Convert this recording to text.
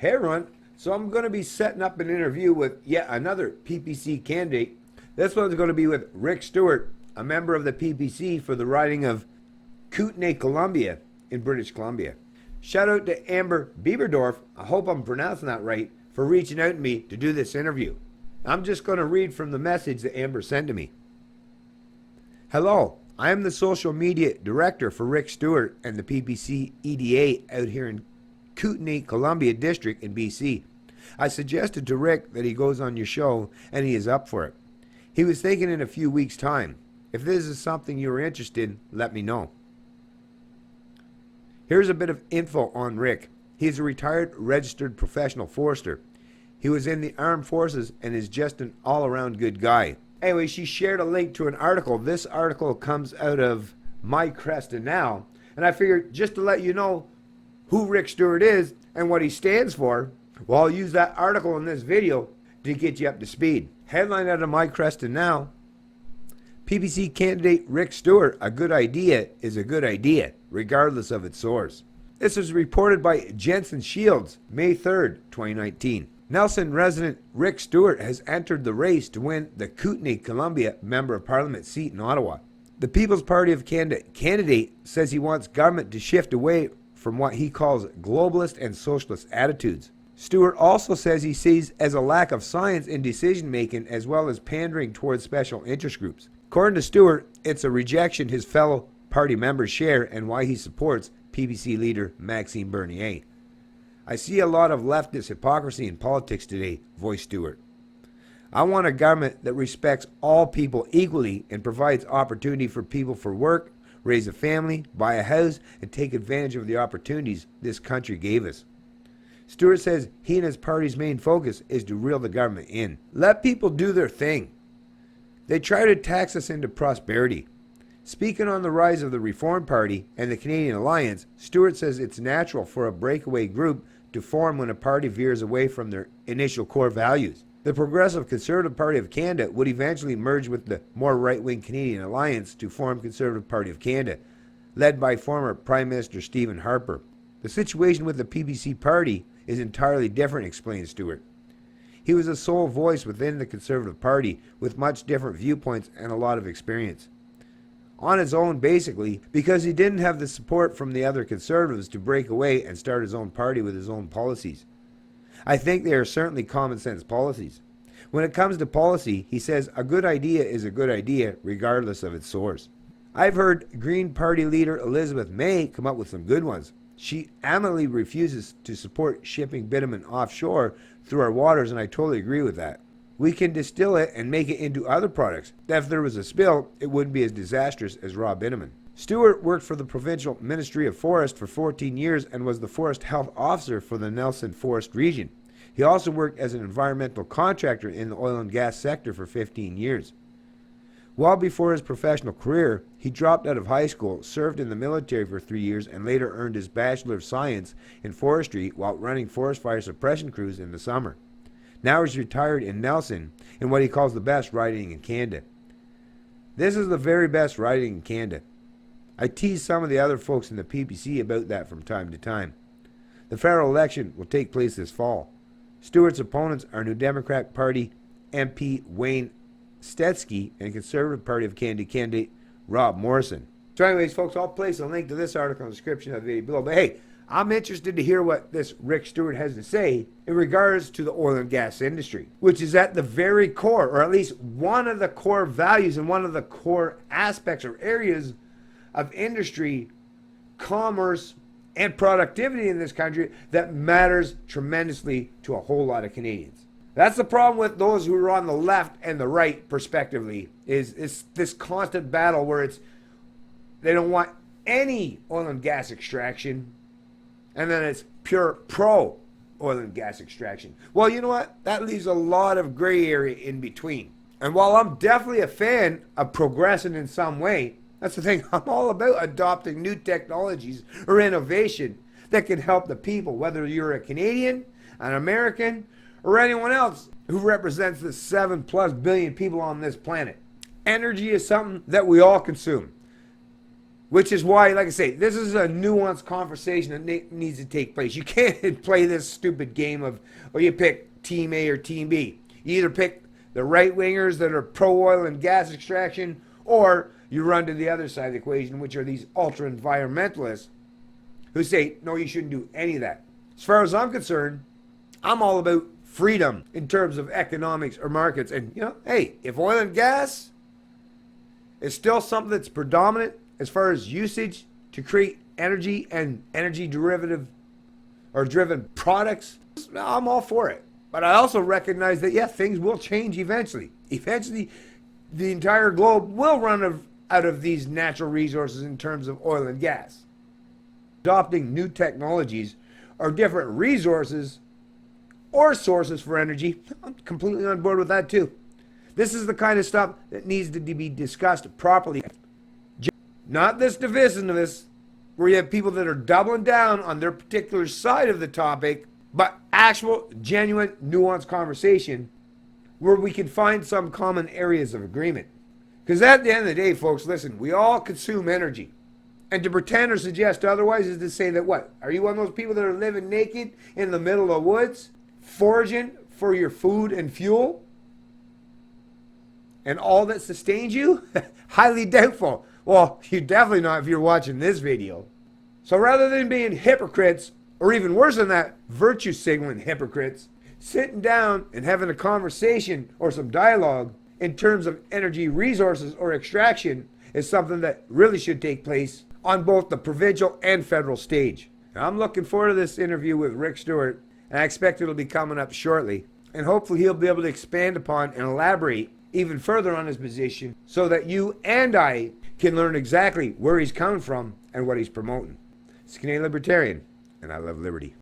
Hey everyone, so I'm going to be setting up an interview with yet another PPC candidate. This one's going to be with Rick Stewart, a member of the PPC for the riding of Kootenay-Columbia in British Columbia. Shout out to Amber Bieberdorf, I hope I'm pronouncing that right, for reaching out to me to do this interview. I'm just going to read from the message that Amber sent to me. Hello, I am the social media director for Rick Stewart and the PPC EDA out here in Kootenay-Columbia district in BC. I suggested to Rick that he goes on your show and he is up for it. He was thinking in a few weeks' time. If this is something you are interested in, let me know. Here's a bit of info on Rick. He is a retired registered professional forester. He was in the armed forces and is just an all-around good guy. Anyway, she shared a link to an article. This article comes out of My Cresta Now, and I figured just to let you know who Rick Stewart is and what he stands for, well, I'll use that article in this video to get you up to speed. Headline out of My Cresta Now: PPC candidate Rick Stewart, a good idea is a good idea, regardless of its source. This was reported by Jensen Shields, May 3rd, 2019. Nelson resident Rick Stewart has entered the race to win the Kootenay-Columbia Member of Parliament seat in Ottawa. The People's Party of Canada candidate says he wants government to shift away from what he calls globalist and socialist attitudes. Stewart also says he sees as a lack of science in decision-making as well as pandering towards special interest groups. According to Stewart, it's a rejection his fellow party members share and why he supports PPC leader Maxime Bernier. I see a lot of leftist hypocrisy in politics today, voiced Stewart. I want a government that respects all people equally and provides opportunity for people for work, raise a family, buy a house, and take advantage of the opportunities this country gave us. Stewart says he and his party's main focus is to reel the government in. Let people do their thing. They try to tax us into prosperity. Speaking on the rise of the Reform Party and the Canadian Alliance, Stewart says it's natural for a breakaway group to form when a party veers away from their initial core values. The Progressive Conservative Party of Canada would eventually merge with the more right-wing Canadian Alliance to form Conservative Party of Canada, led by former Prime Minister Stephen Harper. The situation with the PPC party is entirely different, explained Stewart. He was a sole voice within the Conservative Party with much different viewpoints and a lot of experience. On his own, basically, because he didn't have the support from the other Conservatives to break away and start his own party with his own policies. I think they are certainly common sense policies. When it comes to policy, he says a good idea is a good idea regardless of its source. I've heard Green Party leader Elizabeth May come up with some good ones. She adamantly refuses to support shipping bitumen offshore through our waters, and I totally agree with that. We can distill it and make it into other products. That if there was a spill, it wouldn't be as disastrous as raw bitumen. Stewart worked for the Provincial Ministry of Forest for 14 years and was the Forest Health Officer for the Nelson Forest region. He also worked as an environmental contractor in the oil and gas sector for 15 years. Well before his professional career, he dropped out of high school, served in the military for 3 years, and later earned his Bachelor of Science in Forestry while running forest fire suppression crews in the summer. Now he's retired in Nelson in what he calls the best riding in Canada. This is the very best riding in Canada. I tease some of the other folks in the PPC about that from time to time. The federal election will take place this fall. Stewart's opponents are New Democrat Party MP Wayne Stetsky and Conservative Party of Canada candidate Rob Morrison. So anyways, folks, I'll place a link to this article in the description of the video below. But hey, I'm interested to hear what this Rick Stewart has to say in regards to the oil and gas industry, which is at the very core, or at least one of the core values and one of the core aspects or areas of industry, commerce, and productivity in this country that matters tremendously to a whole lot of Canadians. That's the problem with those who are on the left and the right, prospectively, is this constant battle where they don't want any oil and gas extraction, and then it's pure pro oil and gas extraction. Well, you know what? That leaves a lot of gray area in between. And while I'm definitely a fan of progressing in some way, that's the thing, I'm all about adopting new technologies or innovation that can help the people, whether you're a Canadian, an American, or anyone else who represents the 7+ billion people on this planet. Energy is something that we all consume. Which is why, like I say, this is a nuanced conversation that needs to take place. You can't play this stupid game of, or you pick Team A or Team B. You either pick the right-wingers that are pro-oil and gas extraction, or you run to the other side of the equation, which are these ultra-environmentalists who say, no, you shouldn't do any of that. As far as I'm concerned, I'm all about freedom in terms of economics or markets. And, hey, if oil and gas is still something that's predominant as far as usage to create energy and energy derivative or driven products, I'm all for it. But I also recognize that, things will change eventually. Eventually, the entire globe will run out of these natural resources in terms of oil and gas. Adopting new technologies or different resources or sources for energy, I'm completely on board with that too. This is the kind of stuff that needs to be discussed properly. Not this divisiveness where you have people that are doubling down on their particular side of the topic, but actual, genuine, nuanced conversation where we can find some common areas of agreement. Because at the end of the day, folks, listen, we all consume energy. And to pretend or suggest otherwise is to say that what? Are you one of those people that are living naked in the middle of the woods, foraging for your food and fuel? And all that sustains you? Highly doubtful. Well, you're definitely not if you're watching this video. So rather than being hypocrites, or even worse than that, virtue signaling hypocrites, sitting down and having a conversation or some dialogue in terms of energy resources or extraction is something that really should take place on both the provincial and federal stage. Now, I'm looking forward to this interview with Rick Stewart, and I expect it'll be coming up shortly. And hopefully he'll be able to expand upon and elaborate even further on his position so that you and I can learn exactly where he's coming from and what he's promoting. It's Canadian Libertarian, and I love liberty.